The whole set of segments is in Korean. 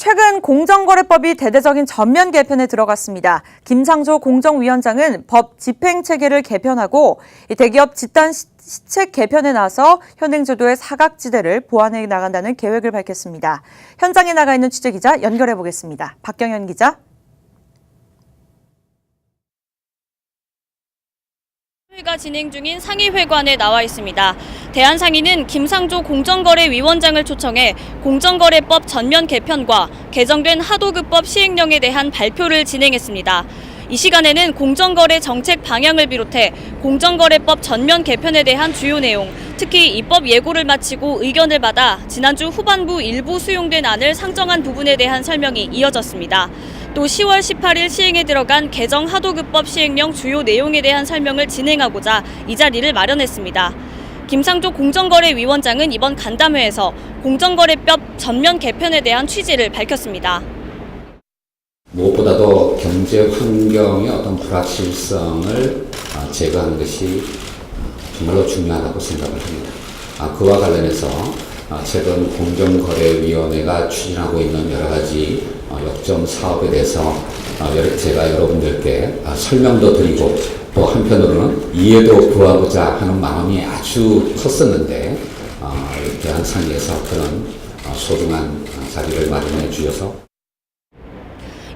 최근 공정거래법이 대대적인 전면 개편에 들어갔습니다. 김상조 공정위원장은 법 집행체계를 개편하고 대기업 집단 시책 개편에 나서 현행제도의 사각지대를 보완해 나간다는 계획을 밝혔습니다. 현장에 나가 있는 취재기자 연결해 보겠습니다. 박경현 기자. 회가 진행 중인 상임회관에 나와 있습니다. 대한상인은 김상조 공정거래위원장을 초청해 공정거래법 전면 개편과 개정된 하도급법 시행령에 대한 발표를 진행했습니다. 이 시간에는 공정거래 정책 방향을 비롯해 공정거래법 전면 개편에 대한 주요 내용, 특히 입법 예고를 마치고 의견을 받아 지난주 후반부 일부 수용된 안을 상정한 부분에 대한 설명이 이어졌습니다. 또 10월 18일 시행에 들어간 개정 하도급법 시행령 주요 내용에 대한 설명을 진행하고자 이 자리를 마련했습니다. 김상조 공정거래위원장은 이번 간담회에서 공정거래법 전면 개편에 대한 취지를 밝혔습니다. 무엇보다도 경제 환경의 어떤 불확실성을 제거하는 것이 정말로 중요하다고 생각을 합니다. 그와 관련해서 최근 공정거래위원회가 추진하고 있는 여러 가지 역점 사업에 대해서 제가 여러분들께 설명도 드리고 또 한편으로는 이해도 구하고자 하는 마음이 아주 컸었는데 대한상의에서 그런 소중한 자리를 마련해 주셔서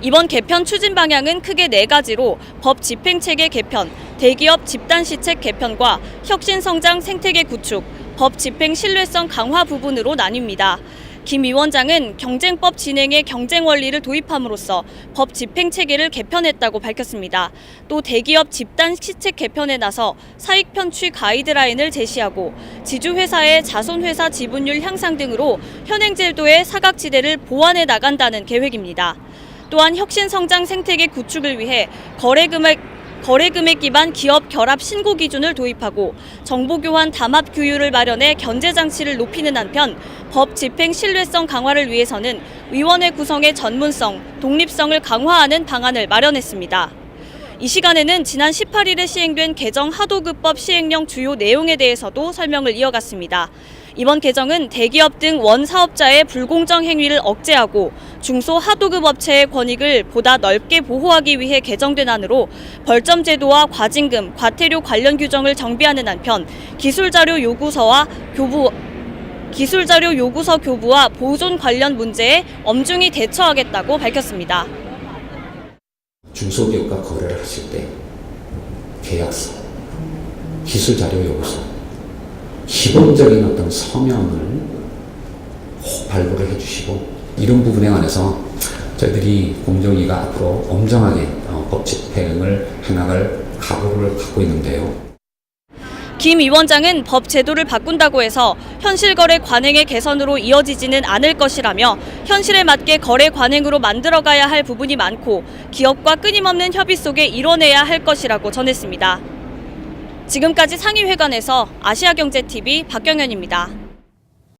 이번 개편 추진 방향은 크게 4가지로 법 집행체계 개편, 대기업 집단시책 개편과 혁신성장 생태계 구축, 법 집행 신뢰성 강화 부분으로 나뉩니다. 김 위원장은 경쟁법 진행에 경쟁 원리를 도입함으로써 법 집행 체계를 개편했다고 밝혔습니다. 또 대기업 집단 시책 개편에 나서 사익 편취 가이드라인을 제시하고 지주회사의 자손회사 지분율 향상 등으로 현행제도의 사각지대를 보완해 나간다는 계획입니다. 또한 혁신성장 생태계 구축을 위해 거래금액 기반 기업 결합 신고 기준을 도입하고 정보교환 담합 규율을 마련해 견제장치를 높이는 한편 법 집행 신뢰성 강화를 위해서는 위원회 구성의 전문성, 독립성을 강화하는 방안을 마련했습니다. 이 시간에는 지난 18일에 시행된 개정 하도급법 시행령 주요 내용에 대해서도 설명을 이어갔습니다. 이번 개정은 대기업 등 원사업자의 불공정 행위를 억제하고 중소 하도급 업체의 권익을 보다 넓게 보호하기 위해 개정된 안으로 벌점 제도와 과징금, 과태료 관련 규정을 정비하는 한편 기술자료 요구서 교부와 보존 관련 문제에 엄중히 대처하겠다고 밝혔습니다. 중소기업과 거래를 하실 때 계약서, 기술자료 요구서, 기본적인 어떤 서명을 꼭 발부를 해주시고 이런 부분에 관해서 저희들이 공정위가 앞으로 엄정하게 법 집행을 해나갈 각오를 갖고 있는데요. 김 위원장은 법 제도를 바꾼다고 해서 현실 거래 관행의 개선으로 이어지지는 않을 것이라며 현실에 맞게 거래 관행으로 만들어가야 할 부분이 많고 기업과 끊임없는 협의 속에 이뤄내야 할 것이라고 전했습니다. 지금까지 상임회관에서 아시아경제TV 박경현입니다.